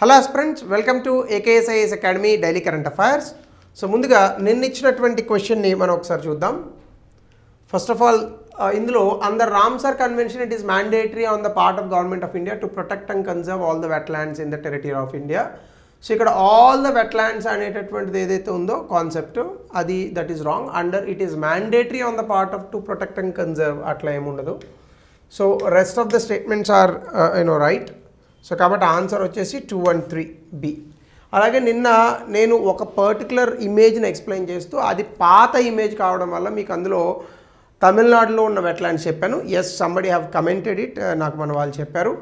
Hello friends, welcome to ఏకేఎస్ఐఎస్ academy daily current affairs. So ముందుగా నిన్న ఇచ్చినటువంటి క్వశ్చన్ని మనం ఒకసారి చూద్దాం. ఫస్ట్ ఆఫ్ ఆల్ ఇందులో under Ramsar convention it is mandatory on the part of government of India to protect and conserve all the wetlands in the territory of India. So ఇక్కడ all the wetlands అనేటటువంటిది ఏదైతే ఉందో concept అది that is wrong. Under it is mandatory on the part off to protect and conserve అట్లా ఏముండదు. So rest of the statements are right. So కాబట్టి answer వచ్చేసి 2 and 3B. అలాగే నిన్న నేను ఒక పర్టికులర్ ఇమేజ్ని ఎక్స్ప్లెయిన్ చేస్తూ అది పాత ఇమేజ్ కావడం వల్ల మీకు అందులో తమిళనాడులో ఉన్న వెట్లాండ్స్ చెప్పాను. Yes, somebody have commented it. నాకు మన వాళ్ళు చెప్పారు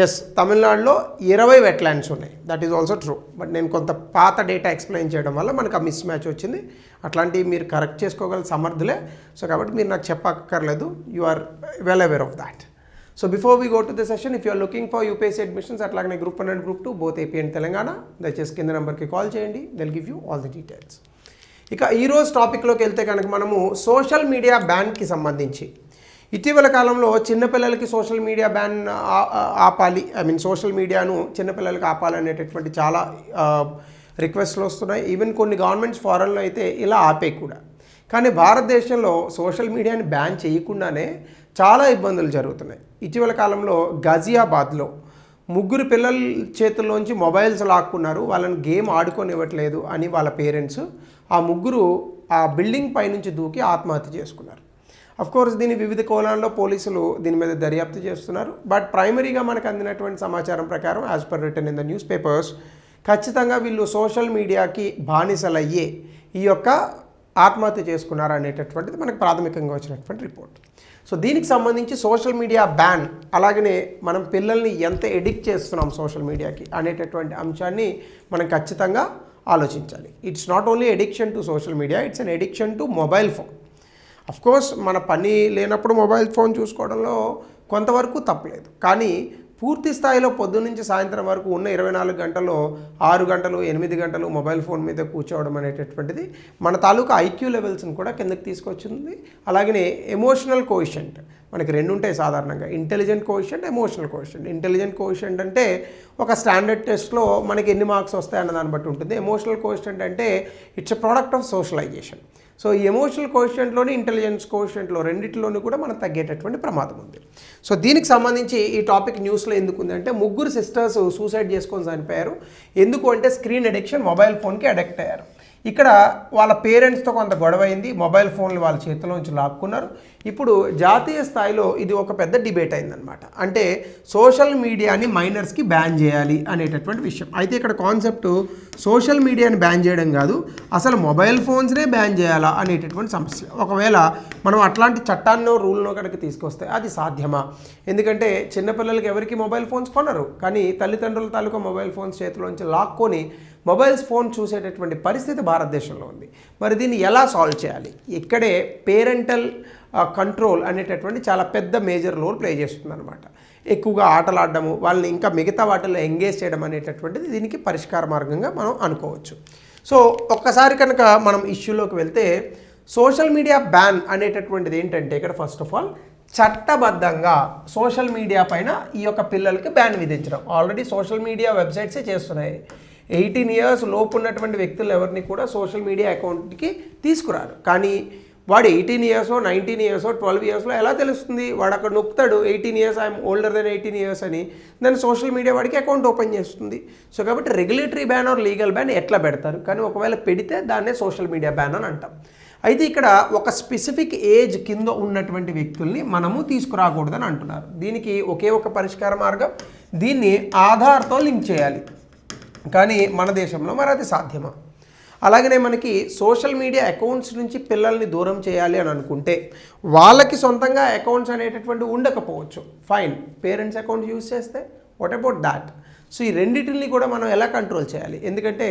ఎస్ తమిళనాడులో 20 వెట్లాండ్స్ ఉన్నాయి. That is also true. But నేను కొంత పాత డేటా ఎక్స్ప్లెయిన్ చేయడం వల్ల మనకు ఆ మిస్ మ్యాచ్ వచ్చింది. అట్లాంటివి మీరు కరెక్ట్ చేసుకోగల సమర్థులే. సో కాబట్టి మీరు నాకు చెప్పక్కర్లేదు. You are well aware of that. So before we go to the session, if you are looking for UPSC admissions అట్లాగనే Group 1 and Group 2 both AP and Telangana, దయచేసి కింద నెంబర్కి కాల్ చేయండి. they'll give you all the details. ఇక ఈరోజు టాపిక్లోకి వెళ్తే కనుక మనము సోషల్ మీడియా బ్యాన్కి సంబంధించి ఇటీవల కాలంలో చిన్నపిల్లలకి సోషల్ మీడియా బ్యాన్ ఆపాలి, సోషల్ మీడియాను చిన్నపిల్లలకి ఆపాలనేటటువంటి చాలా రిక్వెస్ట్లు వస్తున్నాయి. ఈవెన్ కొన్ని గవర్నమెంట్స్ ఫారెన్లో అయితే ఇలా ఆపే కూడా. కానీ భారతదేశంలో సోషల్ మీడియాని బ్యాన్ చేయకుండానే చాలా ఇబ్బందులు జరుగుతున్నాయి. ఇటీవల కాలంలో గాజియాబాద్లో 3 పిల్లల చేతుల్లోంచి మొబైల్స్ లాక్కున్నారు. వాళ్ళని గేమ్ ఆడుకోనివ్వట్లేదు అని వాళ్ళ పేరెంట్స్ ఆ 3 ఆ బిల్డింగ్ పైనుంచి దూకి ఆత్మహత్య చేసుకున్నారు. అఫ్కోర్స్ దీని వివిధ కోణాల్లో పోలీసులు దీని మీద దర్యాప్తు చేస్తున్నారు. బట్ ప్రైమరీగా మనకు అందినటువంటి సమాచారం ప్రకారం as per return in the news papers ఖచ్చితంగా వీళ్ళు సోషల్ మీడియాకి బానిసలయ్యే ఈ యొక్క ఆత్మహత్య చేసుకున్నారు అనేటటువంటిది మనకు ప్రాథమికంగా వచ్చినటువంటి రిపోర్ట్. సో దీనికి సంబంధించి సోషల్ మీడియా బ్యాన్, అలాగనే మనం పిల్లల్ని ఎంత ఎడిక్ట్ చేస్తున్నాం సోషల్ మీడియాకి అనేటటువంటి అంశాన్ని మనం ఖచ్చితంగా ఆలోచించాలి. It's not only addiction to social media, it's an addiction to mobile phone. Of course మన పని లేనప్పుడు మొబైల్ ఫోన్ చూసుకోవడంలో కొంతవరకు తప్పలేదు. కానీ పూర్తి స్థాయిలో పొద్దున్న నుంచి సాయంత్రం వరకు ఉన్న 24 గంటల్లో 6 గంటలు 8 గంటలు మొబైల్ ఫోన్ మీద కూర్చోవడం అనేటటువంటిది మన తాలూకా ఐక్యూ లెవెల్స్ని కూడా కిందకి తీసుకొచ్చింది. అలాగనే ఎమోషనల్ కోఎఫిషియంట్ మనకి 2 ఉంటాయి సాధారణంగా, intelligent coefficient, emotional coefficient. Intelligent coefficient అంటే ఒక స్టాండర్డ్ టెస్ట్లో మనకి ఎన్ని మార్క్స్ వస్తాయన్న దాన్ని బట్టి ఉంటుంది. ఎమోషనల్ కోఎఫిషియంట్ అంటే it's a product of socialisation. So ఈ ఎమోషనల్ కోఎఫిషియంట్లోని ఇంటెలిజెన్స్ కోఎఫిషియంట్లో రెండింటిలోనూ కూడా మనం తగ్గేటటువంటి ప్రమాదం ఉంది. సో దీనికి సంబంధించి ఈ టాపిక్ న్యూస్లో ఎందుకు ఉంది అంటే 3 సిస్టర్స్ సూసైడ్ చేసుకొని చనిపోయారు. ఎందుకు అంటే స్క్రీన్ అడిక్షన్, మొబైల్ ఫోన్కి అడిక్ట్ అయ్యారు. ఇక్కడ వాళ్ళ పేరెంట్స్తో కొంత గొడవ అయింది, మొబైల్ ఫోన్లు వాళ్ళ చేతిలోంచి లాక్కున్నారు. ఇప్పుడు జాతీయ స్థాయిలో ఇది ఒక పెద్ద డిబేట్ అయిందనమాట. అంటే సోషల్ మీడియాని మైనర్స్కి బ్యాన్ చేయాలి అనేటటువంటి విషయం. అయితే ఇక్కడ కాన్సెప్ట్ సోషల్ మీడియాని బ్యాన్ చేయడం కాదు, అసలు మొబైల్ ఫోన్స్నే బ్యాన్ చేయాలా అనేటటువంటి సమస్య. ఒకవేళ మనం అట్లాంటి చట్టాన్నో రూల్నో కనుక తీసుకొస్తే అది సాధ్యమా? ఎందుకంటే చిన్నపిల్లలకి ఎవరికి మొబైల్ ఫోన్స్ కొనరు, కానీ తల్లిదండ్రుల తాలూకా మొబైల్ ఫోన్స్ చేతిలోంచి లాక్కొని మొబైల్స్ ఫోన్ చూసేటటువంటి పరిస్థితి భారతదేశంలో ఉంది. మరి దీన్ని ఎలా సాల్వ్ చేయాలి? ఇక్కడే పేరెంటల్ కంట్రోల్ అనేటటువంటి చాలా పెద్ద మేజర్ రోల్ ప్లే చేస్తుంది అనమాట. ఎక్కువగా ఆటలాడడము, వాళ్ళని ఇంకా మిగతా వాటిల్లో ఎంగేజ్ చేయడం అనేటటువంటిది దీనికి పరిష్కార మార్గంగా మనం అనుకోవచ్చు. సో ఒక్కసారి కనుక మనం ఇష్యూలోకి వెళ్తే సోషల్ మీడియా బ్యాన్ అనేటటువంటిది ఏంటంటే ఇక్కడ ఫస్ట్ ఆఫ్ ఆల్ చట్టబద్ధంగా సోషల్ మీడియా పైన ఈ యొక్క పిల్లలకి బ్యాన్ విధించడం. ఆల్రెడీ సోషల్ మీడియా వెబ్సైట్సే చేస్తున్నాయి. 18 years లోపు ఉన్నటువంటి వ్యక్తులు ఎవరిని కూడా సోషల్ మీడియా అకౌంట్కి తీసుకురారు. కానీ వాడు 18 years 19 years 12 years ఎలా తెలుస్తుంది? వాడు అక్కడ నొక్కుతాడు 18 years I'm older then 18 years అని, దాన్ని సోషల్ మీడియా వాడికి అకౌంట్ ఓపెన్ చేస్తుంది. సో కాబట్టి regulatory ban or legal ban ఎట్లా పెడతారు? కానీ ఒకవేళ పెడితే దాన్నే సోషల్ మీడియా బ్యాన్ అని అంటాం. అయితే ఇక్కడ ఒక స్పెసిఫిక్ ఏజ్ కింద ఉన్నటువంటి వ్యక్తుల్ని మనము తీసుకురాకూడదని అంటున్నారు. దీనికి ఒకే ఒక పరిష్కార మార్గం, దీన్ని ఆధార్తో లింక్ చేయాలి. కానీ మన దేశంలో మరి అది సాధ్యమా? అలాగనే మనకి సోషల్ మీడియా అకౌంట్స్ నుంచి పిల్లల్ని దూరం చేయాలి అని అనుకుంటే వాళ్ళకి సొంతంగా అకౌంట్స్ అనేటటువంటి ఉండకపోవచ్చు. ఫైన్, పేరెంట్స్ అకౌంట్ యూజ్ చేస్తే వాట్ అబౌట్ దాట్? సో ఈ రెండింటిని కూడా మనం ఎలా కంట్రోల్ చేయాలి? ఎందుకంటే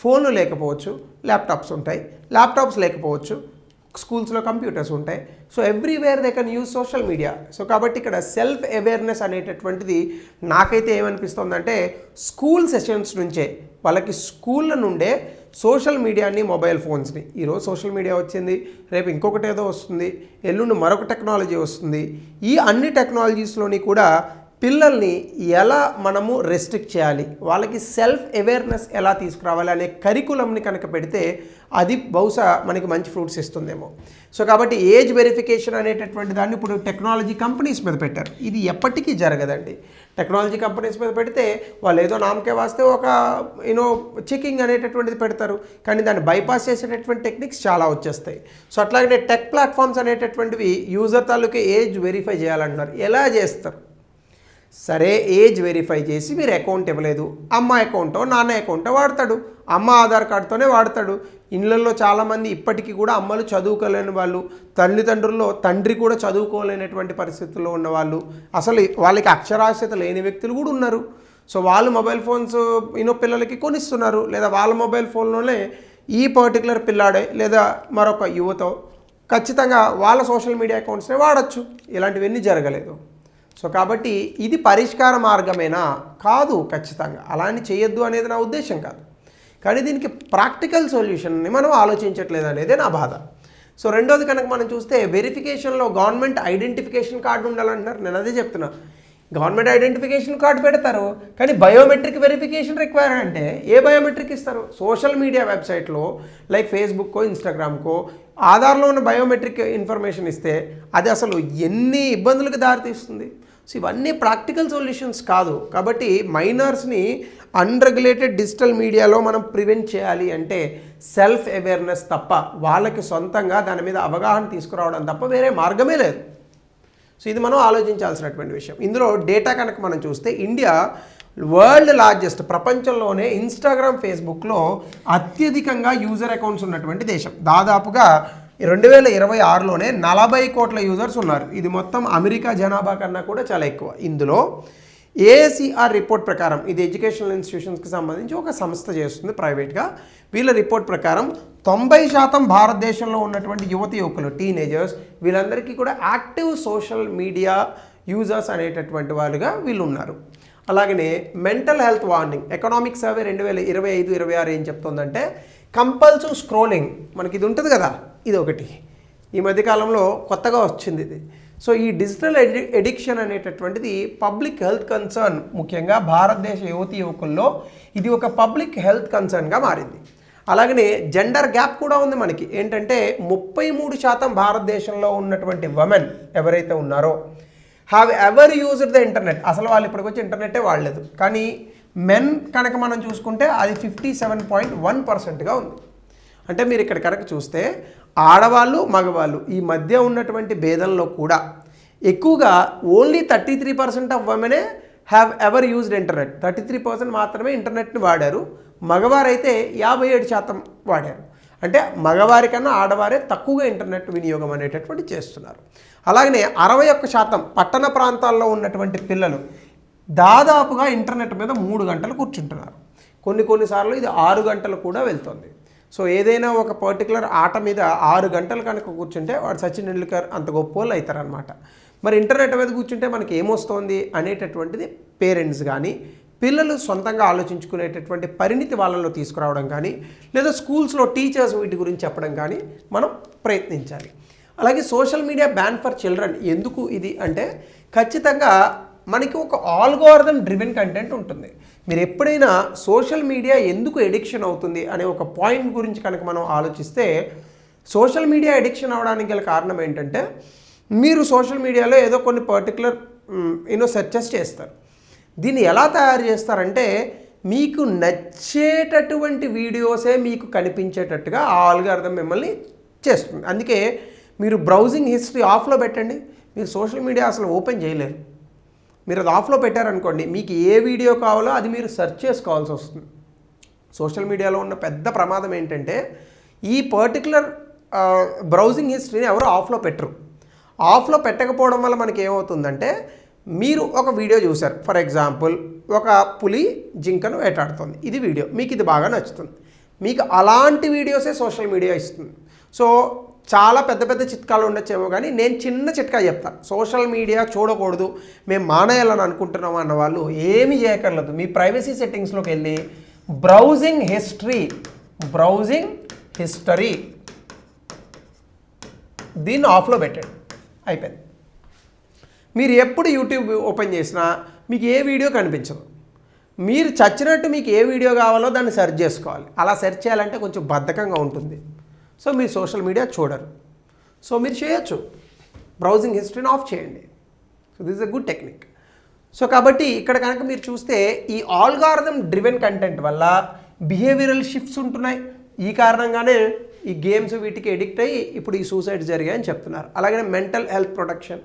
ఫోన్లు లేకపోవచ్చు, ల్యాప్టాప్స్ ఉంటాయి, ల్యాప్టాప్స్ లేకపోవచ్చు, స్కూల్స్లో కంప్యూటర్స్ ఉంటాయి. So everywhere they can use social media. So కాబట్టి ఇక్కడ సెల్ఫ్ అవేర్నెస్ అనేటటువంటిది నాకైతే ఏమనిపిస్తుందంటే స్కూల్ సెషన్స్ నుంచే వాళ్ళకి స్కూళ్ళ నుండే సోషల్ మీడియాని, మొబైల్ ఫోన్స్ని, ఈరోజు సోషల్ మీడియా వచ్చింది, రేపు ఇంకొకటి ఏదో వస్తుంది, ఎల్లుండి మరొక టెక్నాలజీ వస్తుంది. ఈ అన్ని టెక్నాలజీస్లోని కూడా పిల్లల్ని ఎలా మనము రెస్ట్రిక్ట్ చేయాలి, వాళ్ళకి సెల్ఫ్ అవేర్నెస్ ఎలా తీసుకురావాలి అనే కరికులంని కనుక పెడితే అది బహుశా మనకి మంచి ఫ్రూట్స్ ఇస్తుందేమో. సో కాబట్టి ఏజ్ వెరిఫికేషన్ అనేటటువంటి దాన్ని ఇప్పుడు టెక్నాలజీ కంపెనీస్ మీద పెట్టారు. ఇది ఎప్పటికీ జరగదండి. టెక్నాలజీ కంపెనీస్ మీద పెడితే వాళ్ళు ఏదో నామకే వాస్తే ఒక చెకింగ్ అనేటటువంటిది పెడతారు, కానీ దాన్ని బైపాస్ చేసేటటువంటి టెక్నిక్స్ చాలా వచ్చేస్తాయి. సో అట్లాగే టెక్ ప్లాట్ఫామ్స్ అనేటటువంటివి యూజర్ తాలూకే ఏజ్ వెరిఫై చేయాలంటున్నారు. ఎలా చేస్తారు? సరే, ఏజ్ వెరిఫై చేసి మీరు అకౌంట్ ఇవ్వలేదు, అమ్మ అకౌంటో నాన్న అకౌంటో వాడతాడు, అమ్మ ఆధార్ కార్డుతోనే వాడతాడు. ఇళ్ళల్లో చాలామంది ఇప్పటికీ కూడా అమ్మలు చదువుకోలేని వాళ్ళు, తల్లిదండ్రుల్లో తండ్రి కూడా చదువుకోలేనటువంటి పరిస్థితుల్లో ఉన్నవాళ్ళు, అసలు వాళ్ళకి అక్షరాస్యత లేని వ్యక్తులు కూడా ఉన్నారు. సో వాళ్ళు మొబైల్ ఫోన్స్ పిల్లలకి కొనిస్తున్నారు, లేదా వాళ్ళ మొబైల్ ఫోన్లోనే ఈ పర్టికులర్ పిల్లాడే లేదా మరొక యువతో ఖచ్చితంగా వాళ్ళ సోషల్ మీడియా అకౌంట్స్నే వాడచ్చు. ఇలాంటివన్నీ జరగలేదు. సో కాబట్టి ఇది పరిష్కార మార్గమేనా? కాదు, ఖచ్చితంగా అలా అని చేయొద్దు అనేది నా ఉద్దేశం కాదు. కానీ దీనికి ప్రాక్టికల్ సొల్యూషన్ని మనం ఆలోచించట్లేదు అనేదే నా బాధ. సో రెండోది కనుక మనం చూస్తే వెరిఫికేషన్లో గవర్నమెంట్ ఐడెంటిఫికేషన్ కార్డు ఉండాలంటున్నారు. నేను అదే చెప్తున్నా, గవర్నమెంట్ ఐడెంటిఫికేషన్ కార్డు పెడతారు, కానీ బయోమెట్రిక్ వెరిఫికేషన్ రిక్వైర్ అంటే ఏ బయోమెట్రిక్ ఇస్తారు? సోషల్ మీడియా వెబ్సైట్లో లైక్ ఫేస్బుక్కో ఇన్స్టాగ్రామ్కో ఆధార్లో ఉన్న బయోమెట్రిక్ ఇన్ఫర్మేషన్ ఇస్తే అది అసలు ఎన్ని ఇబ్బందులకు దారితీస్తుంది. సో ఇవన్నీ ప్రాక్టికల్ సొల్యూషన్స్ కాదు. కాబట్టి మైనర్స్ని అన్రెగ్యులేటెడ్ డిజిటల్ మీడియాలో మనం ప్రివెంట్ చేయాలి అంటే సెల్ఫ్ అవేర్నెస్ తప్ప, వాళ్ళకి సొంతంగా దాని మీద అవగాహన తీసుకురావడం తప్ప వేరే మార్గమే లేదు. సో ఇది మనం ఆలోచించాల్సినటువంటి విషయం. ఇందులో డేటా కనుక మనం చూస్తే ఇండియా వరల్డ్ లార్జెస్ట్, ప్రపంచంలోనే ఇన్స్టాగ్రామ్ ఫేస్బుక్లో అత్యధికంగా యూజర్ అకౌంట్స్ ఉన్నటువంటి దేశం. దాదాపుగా 2026లోనే 40 కోట్ల యూజర్స్ ఉన్నారు. ఇది మొత్తం అమెరికా జనాభా కన్నా కూడా చాలా ఎక్కువ. ఇందులో ఏఎస్ఈఆర్ రిపోర్ట్ ప్రకారం, ఇది ఎడ్యుకేషనల్ ఇన్స్టిట్యూషన్స్కి సంబంధించి ఒక సంస్థ చేస్తుంది ప్రైవేట్గా, వీళ్ళ రిపోర్ట్ ప్రకారం 90% భారతదేశంలో ఉన్నటువంటి యువకులు, టీనేజర్స్, వీళ్ళందరికీ కూడా యాక్టివ్ సోషల్ మీడియా యూజర్స్ అనేటటువంటి వాళ్ళుగా వీళ్ళు ఉన్నారు. అలాగనే mental health warning economic survey 2025-26 ఏం చెప్తుందంటే కంపల్సివ్ స్క్రోలింగ్, మనకి ఇది ఉంటుంది కదా, ఇది ఒకటి ఈ మధ్యకాలంలో కొత్తగా వచ్చింది ఇది. సో ఈ డిజిటల్ ఎడిక్షన్ అనేటటువంటిది పబ్లిక్ హెల్త్ కన్సర్న్, ముఖ్యంగా భారతదేశ యువకుల్లో ఇది ఒక పబ్లిక్ హెల్త్ కన్సర్న్గా మారింది. అలాగనే జెండర్ గ్యాప్ కూడా ఉంది మనకి. ఏంటంటే 33% భారతదేశంలో ఉన్నటువంటి ఉమెన్ ఎవరైతే ఉన్నారో have ever used the internet, అసలు వాళ్ళు ఇప్పటికొచ్చి ఇంటర్నెట్టే వాడలేదు. కానీ మెన్ కనుక మనం చూసుకుంటే అది 57.1%గా ఉంది. అంటే మీరు ఇక్కడ కనుక చూస్తే ఆడవాళ్ళు మగవాళ్ళు ఈ మధ్య ఉన్నటువంటి భేదంలో కూడా ఎక్కువగా ఓన్లీ 33% ఆఫ్ ఉమెనే హ్యావ్ ఎవర్ యూజ్డ్ ఇంటర్నెట్. 33% మాత్రమే ఇంటర్నెట్ని వాడారు. మగవారైతే 57% వాడారు. అంటే మగవారి కన్నా ఆడవారే తక్కువగా ఇంటర్నెట్ వినియోగం అనేటటువంటి చేస్తున్నారు. అలాగనే 61% పట్టణ ప్రాంతాల్లో ఉన్నటువంటి పిల్లలు దాదాపుగా ఇంటర్నెట్ మీద 3 గంటలు కూర్చుంటున్నారు. కొన్నిసార్లు ఇది 6 గంటలు కూడా వెళ్తుంది. సో ఏదైనా ఒక పర్టికులర్ ఆట మీద 6 గంటలు కనుక కూర్చుంటే వాడు సచిన్ టెండూల్కర్ అంత గొప్ప వాళ్ళు అవుతారనమాట. మరి ఇంటర్నెట్ మీద కూర్చుంటే మనకి ఏమొస్తుంది అనేటటువంటిది పేరెంట్స్ కానీ పిల్లలు సొంతంగా ఆలోచించుకునేటటువంటి పరిణితి వాళ్ళలో తీసుకురావడం కానీ, లేదా స్కూల్స్లో టీచర్స్ వీటి గురించి చెప్పడం కానీ మనం ప్రయత్నించాలి. అలాగే social media ban for children ఎందుకు ఇది అంటే ఖచ్చితంగా మనకి ఒక ఆల్గోరిథం డ్రివెన్ కంటెంట్ ఉంటుంది. మీరు ఎప్పుడైనా సోషల్ మీడియా ఎందుకు ఎడిక్షన్ అవుతుంది అనే ఒక పాయింట్ గురించి కనుక మనం ఆలోచిస్తే, సోషల్ మీడియా ఎడిక్షన్ అవడానికి గల కారణం ఏంటంటే మీరు సోషల్ మీడియాలో ఏదో కొన్ని పర్టికులర్ సెర్చెస్ చేస్తారు. దీన్ని ఎలా తయారు చేస్తారంటే మీకు నచ్చేటటువంటి వీడియోసే మీకు కనిపించేటట్టుగా ఆ ఆల్గోరిథం మిమ్మల్ని చేస్తుంది. అందుకే మీరు బ్రౌజింగ్ హిస్టరీ ఆఫ్లో పెట్టండి, మీరు సోషల్ మీడియా అసలు ఓపెన్ చేయలేరు. మీరు అది ఆఫ్లో పెట్టారనుకోండి, మీకు ఏ వీడియో కావాలో అది మీరు సెర్చ్ చేసుకోవాల్సి వస్తుంది. సోషల్ మీడియాలో ఉన్న పెద్ద ప్రమాదం ఏంటంటే ఈ పర్టికులర్ బ్రౌజింగ్ హిస్టరీని ఎవరు ఆఫ్లో పెట్టరు. ఆఫ్లో పెట్టకపోవడం వల్ల మనకి ఏమవుతుందంటే, మీరు ఒక వీడియో చూశారు, ఫర్ ఎగ్జాంపుల్ ఒక పులి జింకను వేటాడుతుంది, ఇది వీడియో మీకు ఇది బాగా నచ్చుతుంది, మీకు అలాంటి వీడియోసే సోషల్ మీడియా ఇస్తుంది. సో చాలా పెద్ద పెద్ద చిట్కాలు ఉండొచ్చేమో, కానీ నేను చిన్న చిట్కా చెప్తాను. సోషల్ మీడియా చూడకూడదు, మేము మానేయాలని అనుకుంటున్నాం అన్న వాళ్ళు ఏమీ చేయక్కర్లేదు. మీ ప్రైవసీ సెట్టింగ్స్లోకి వెళ్ళి బ్రౌజింగ్ హిస్టరీ దీన్ని ఆఫ్లో పెట్టండి, అయిపోయింది. మీరు ఎప్పుడు యూట్యూబ్ ఓపెన్ చేసినా మీకు ఏ వీడియో కనిపించదు. మీరు చచ్చినట్టు మీకు ఏ వీడియో కావాలో దాన్ని సెర్చ్ చేసుకోవాలి. అలా సెర్చ్ చేయాలంటే కొంచెం బద్ధకంగా ఉంటుంది. సో మీరు సోషల్ మీడియా చూడరు. సో మీరు చేయొచ్చు, బ్రౌజింగ్ హిస్టరీని ఆఫ్ చేయండి. So this is a good technique. So కాబట్టి ఇక్కడ కనుక మీరు చూస్తే ఈ ఆల్గారిథం డ్రివెన్ కంటెంట్ వల్ల బిహేవియరల్ షిఫ్ట్స్ ఉంటున్నాయి. ఈ కారణంగానే ఈ గేమ్స్ వీటికి ఎడిక్ట్ అయ్యి ఇప్పుడు ఈ సూసైడ్స్ జరిగాయని చెప్తున్నారు. అలాగే మెంటల్ హెల్త్ ప్రొటెక్షన్,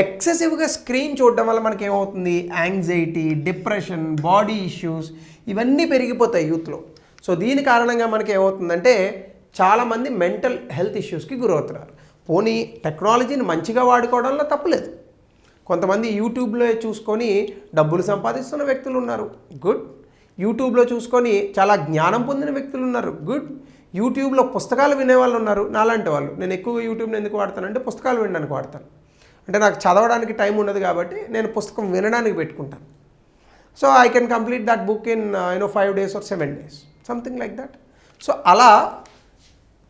ఎక్సెసివ్గా స్క్రీన్ చూడడం వల్ల మనకి ఏమవుతుంది, యాంగ్జైటీ, డిప్రెషన్, బాడీ ఇష్యూస్ ఇవన్నీ పెరిగిపోతాయి యూత్లో. సో దీని కారణంగా మనకి ఏమవుతుందంటే చాలామంది మెంటల్ హెల్త్ ఇష్యూస్కి గురవుతున్నారు. పోనీ టెక్నాలజీని మంచిగా వాడుకోవడంలో తప్పులేదు. కొంతమంది యూట్యూబ్లో చూసుకొని డబ్బులు సంపాదిస్తున్న వ్యక్తులు ఉన్నారు, గుడ్. యూట్యూబ్లో చూసుకొని చాలా జ్ఞానం పొందిన వ్యక్తులు ఉన్నారు, గుడ్. యూట్యూబ్లో పుస్తకాలు వినేవాళ్ళు ఉన్నారు, నాలాంటి వాళ్ళు. నేను ఎక్కువ యూట్యూబ్ని ఎందుకు వాడతానంటే పుస్తకాలు వినడానికి వాడతాను. అంటే నాకు చదవడానికి టైం ఉండదు కాబట్టి నేను పుస్తకం వినడానికి పెట్టుకుంటాను. So I can complete that book in 5 days or 7 days, something like that. So అలా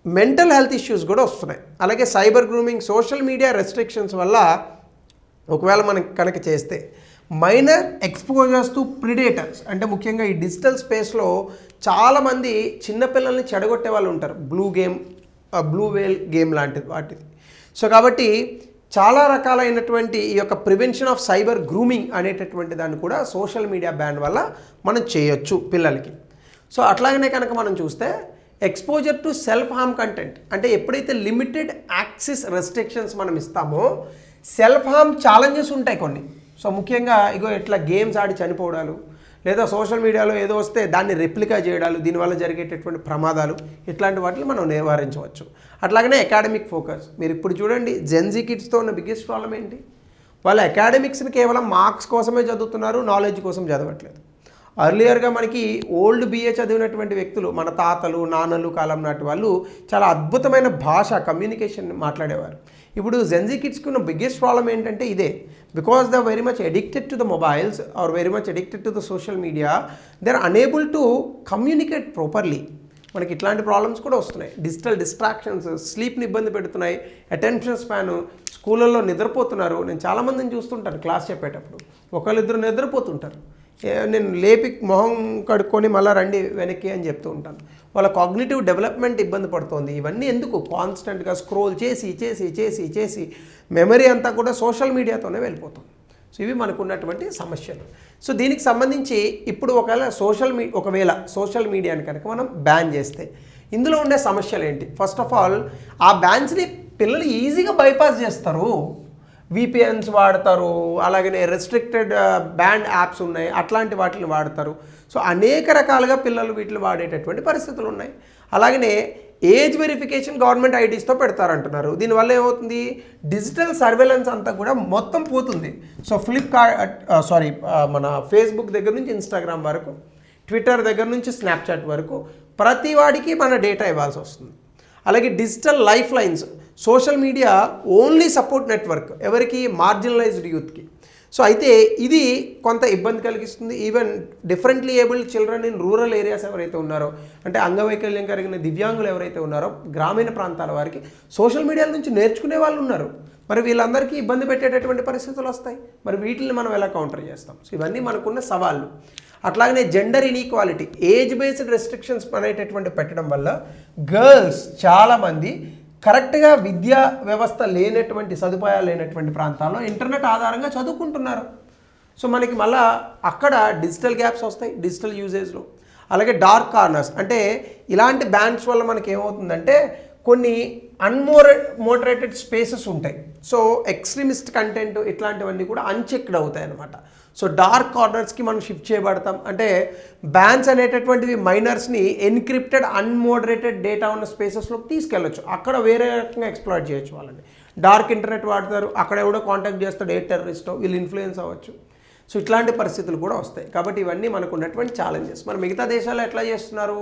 మెంటల్ హెల్త్ ఇష్యూస్ కూడా వస్తున్నాయి. అలాగే cyber grooming, social media restrictions వల్ల ఒకవేళ మనం కనుక చేస్తే మైనర్ ఎక్స్పోజర్స్ టు ప్రిడేటర్స్, అంటే ముఖ్యంగా ఈ డిజిటల్ స్పేస్లో చాలామంది చిన్నపిల్లల్ని చెడగొట్టే వాళ్ళు ఉంటారు. బ్లూ వేల్ గేమ్ లాంటిది వాటిది. సో కాబట్టి చాలా రకాలైనటువంటి ఈ యొక్క ప్రివెన్షన్ ఆఫ్ సైబర్ గ్రూమింగ్ అనేటటువంటి దాన్ని కూడా సోషల్ మీడియా బ్యాన్ వల్ల మనం చేయొచ్చు పిల్లలకి. సో అట్లాగనే కనుక మనం చూస్తే exposure to self harm content, అంటే ఎప్పుడైతే లిమిటెడ్ యాక్సెస్ రెస్ట్రిక్షన్స్ మనం ఇస్తామో సెల్ఫ్ హార్మ్ ఛాలెంజెస్ ఉంటాయి కొన్ని. సో ముఖ్యంగా ఇట్లా గేమ్స్ ఆడి చనిపోవడాలు, లేదా సోషల్ మీడియాలో ఏదో వస్తే దాన్ని రెప్లికా చేయడాలు, దీనివల్ల జరిగేటటువంటి ప్రమాదాలు, ఇట్లాంటి వాటిని మనం నివారించవచ్చు. అట్లాగనే అకాడమిక్ ఫోకస్, మీరు ఇప్పుడు చూడండి జెన్జీ కిడ్స్తో ఉన్న బిగ్గెస్ట్ ప్రాబ్లం ఏంటి, వాళ్ళు అకాడమిక్స్ని కేవలం మార్క్స్ కోసమే చదువుతున్నారు, నాలెడ్జ్ కోసం చదవట్లేదు. అర్లియర్గా మనకి ఓల్డ్ బిఏ చదివినటువంటి వ్యక్తులు, మన తాతలు నాన్నలు కాలం నాటి వాళ్ళు చాలా అద్భుతమైన భాష, కమ్యూనికేషన్ మాట్లాడేవారు. ఇప్పుడు జెన్జీ కిడ్స్కి ఉన్న బిగ్గెస్ట్ ప్రాబ్లం ఏంటంటే ఇదే, because they are very much addicted to the mobiles are very much addicted to the social media, they are unable to communicate properly. మనకి ఇట్లాంటి ప్రాబ్లమ్స్ కూడా వస్తున్నాయి. డిజిటల్ డిస్ట్రాక్షన్స్ స్లీప్ని ఇబ్బంది పెడుతున్నాయి, అటెన్షన్ స్పాన్, స్కూళ్ళల్లో నిద్రపోతున్నారు. నేను చాలామందిని చూస్తుంటాను క్లాస్ చెప్పేటప్పుడు, ఒకళ్ళిద్దరు నిద్రపోతుంటారు. నేను లేపి మొహం కడుక్కొని మళ్ళీ రండి వెనక్కి అని చెప్తూ ఉంటాను. వాళ్ళ కాగ్నిటివ్ డెవలప్మెంట్ ఇబ్బంది పడుతుంది. ఇవన్నీ ఎందుకు, కాన్స్టెంట్గా స్క్రోల్ చేసి చేసి చేసి చేసి మెమరీ అంతా కూడా సోషల్ మీడియాతోనే వెళ్ళిపోతుంది. సో ఇవి మనకు ఉన్నటువంటి సమస్యలు. సో దీనికి సంబంధించి ఇప్పుడు ఒకవేళ సోషల్ మీడియాని కనుక మనం బ్యాన్ చేస్తే ఇందులో ఉండే సమస్యలు ఏంటి? ఫస్ట్ ఆఫ్ ఆల్ ఆ బ్యాన్స్ని పిల్లలు ఈజీగా బైపాస్ చేస్తారు. విపిఎన్స్ వాడతారు, అలాగనే రెస్ట్రిక్టెడ్ బ్యాండ్ యాప్స్ ఉన్నాయి, అట్లాంటి వాటిని వాడతారు. సో అనేక రకాలుగా పిల్లలు వీటిని వాడేటటువంటి పరిస్థితులు ఉన్నాయి. అలాగనే ఏజ్ వెరిఫికేషన్ గవర్నమెంట్ ఐడీస్తో పెడతారంటున్నారు. దీనివల్ల ఏమవుతుంది, డిజిటల్ సర్వేలెన్స్ అంతా కూడా మొత్తం పోతుంది. సో మన ఫేస్బుక్ దగ్గర నుంచి ఇన్స్టాగ్రామ్ వరకు, ట్విట్టర్ దగ్గర నుంచి స్నాప్చాట్ వరకు ప్రతి వాడికి మన డేటా ఇవ్వాల్సి వస్తుంది. అలాగే digital life lines, social media only support network ఎవరికి, మార్జినలైజ్డ్ యూత్కి. సో అయితే ఇది కొంత ఇబ్బంది కలిగిస్తుంది. Even differently abled children in rural areas ఎవరైతే ఉన్నారో, అంటే అంగవైకల్యం కలిగిన దివ్యాంగులు ఎవరైతే ఉన్నారో గ్రామీణ ప్రాంతాల వారికి సోషల్ మీడియాల నుంచి నేర్చుకునే వాళ్ళు ఉన్నారు. మరి వీళ్ళందరికీ ఇబ్బంది పెట్టేటటువంటి పరిస్థితులు వస్తాయి. మరి వీటిని మనం ఎలా కౌంటర్ చేస్తాం? సో ఇవన్నీ మనకున్న సవాళ్ళు. అట్లాగనే gender inequality, age based restrictions అనేటటువంటి పెట్టడం వల్ల గర్ల్స్ చాలామంది కరెక్ట్గా విద్యా వ్యవస్థ లేనటువంటి, సదుపాయాలు లేనటువంటి ప్రాంతాల్లో ఇంటర్నెట్ ఆధారంగా చదువుకుంటున్నారు. సో మనకి మళ్ళీ అక్కడ డిజిటల్ గ్యాప్స్ వస్తాయి డిజిటల్ యూజేజ్లో. అలాగే డార్క్ కార్నర్స్, అంటే ఇలాంటి బ్యాన్స్ వల్ల మనకి ఏమవుతుందంటే కొన్ని మోడరేటెడ్ స్పేసెస్ ఉంటాయి. సో ఎక్స్ట్రీమిస్ట్ కంటెంట్ ఇట్లాంటివన్నీ కూడా అన్చెక్డ్ అవుతాయి అన్నమాట. సో డార్క్ కార్నర్స్కి మనం షిఫ్ట్ చేయబడతాం. అంటే బ్యాన్స్ అనేటటువంటివి మైనర్స్ని ఎన్క్రిప్టెడ్ అన్మోడరేటెడ్ డేటా ఉన్న స్పేసెస్లోకి తీసుకెళ్ళొచ్చు. అక్కడ వేరే రకంగా ఎక్స్ప్లాయిట్ చేయొచ్చు వాళ్ళని. డార్క్ ఇంటర్నెట్ వాడతారు, అక్కడ ఎవడో కాంటాక్ట్ చేస్తాడు, ఏ టెర్రరిస్టో, వీళ్ళు ఇన్ఫ్లుయెన్స్ అవ్వచ్చు. సో ఇట్లాంటి పరిస్థితులు కూడా వస్తాయి. కాబట్టి ఇవన్నీ మనకు ఉన్నటువంటి ఛాలెంజెస్. మరి మిగతా దేశాల్లో ఎట్లా చేస్తున్నారు?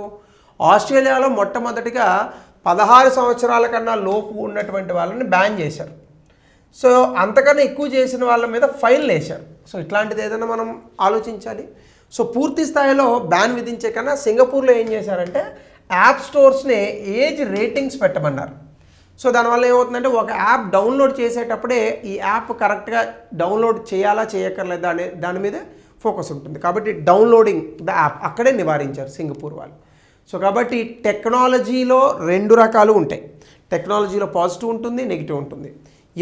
ఆస్ట్రేలియాలో మొట్టమొదటిగా 16 సంవత్సరాల కన్నా లోపు ఉన్నటువంటి వాళ్ళని బ్యాన్ చేశారు. సో అంతకన్నా ఎక్కువ చేసిన వాళ్ళ మీద ఫైన్లు వేశారు. సో ఇట్లాంటిది ఏదైనా మనం ఆలోచించాలి. సో పూర్తి స్థాయిలో బ్యాన్ విధించే కన్నా సింగపూర్లో ఏం చేశారంటే యాప్ స్టోర్స్ని ఏజ్ రేటింగ్స్ పెట్టమన్నారు. సో దానివల్ల ఏమవుతుందంటే ఒక యాప్ డౌన్లోడ్ చేసేటప్పుడే ఈ యాప్ కరెక్ట్గా డౌన్లోడ్ చేయాలా చేయక్కర్లేదా అనే దాని మీదే ఫోకస్ ఉంటుంది. కాబట్టి డౌన్లోడింగ్ ద యాప్ అక్కడే నివారించారు సింగపూర్ వాళ్ళు. సో కాబట్టి టెక్నాలజీలో 2 రకాలు ఉంటాయి. టెక్నాలజీలో పాజిటివ్ ఉంటుంది, నెగిటివ్ ఉంటుంది.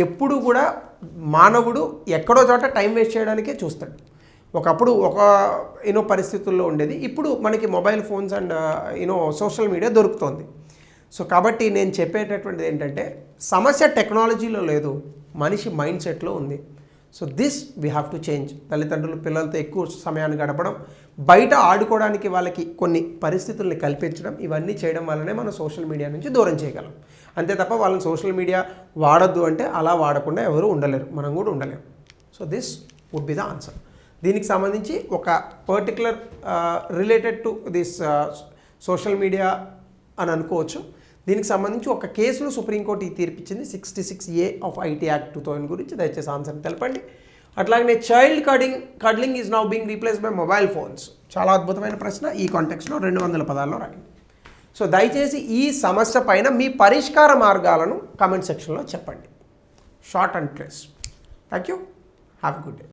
ఎప్పుడు కూడా మానవుడు ఎక్కడో చోట టైం వేస్ట్ చేయడానికే చూస్తాడు. ఒకప్పుడు ఒక పరిస్థితుల్లో ఉండేది, ఇప్పుడు మనకి mobile phones and social media దొరుకుతోంది. సో కాబట్టి నేను చెప్పేటటువంటిది ఏంటంటే సమస్య టెక్నాలజీలో లేదు, మనిషి మైండ్ సెట్లో ఉంది. So this we have to change. తల్లిదండ్రులు పిల్లలతో ఎక్కువ సమయాన్ని గడపడం, బయట ఆడుకోవడానికి వాళ్ళకి కొన్ని పరిస్థితుల్ని కల్పించడం, ఇవన్నీ చేయడం వల్లనే మనం సోషల్ మీడియా నుంచి దూరం చేయగలం. అంతే తప్ప వాళ్ళని సోషల్ మీడియా వాడొద్దు అంటే అలా వాడకుండా ఎవరు ఉండలేరు, మనం కూడా ఉండలేము. So this would be the answer. దీనికి సంబంధించి ఒక particular related to this social media అని అనుకోవచ్చు. దీనికి సంబంధించి ఒక కేసులో సుప్రీంకోర్టు ఈ తీర్పిచ్చింది 66A ఆఫ్ IT యాక్ట్ 2000 గురించి. దయచేసి ఆన్సర్ని తెలపండి. అట్లాగనే child cuddling is now being replaced by mobile phones. చాలా అద్భుతమైన ప్రశ్న. ఈ కాంటెక్స్లో 200 పదాల్లో రాయండి. సో దయచేసి ఈ సమస్య పైన మీ పరిష్కార మార్గాలను కామెంట్ సెక్షన్లో చెప్పండి. Short and crisp. Thank you. Have a good day.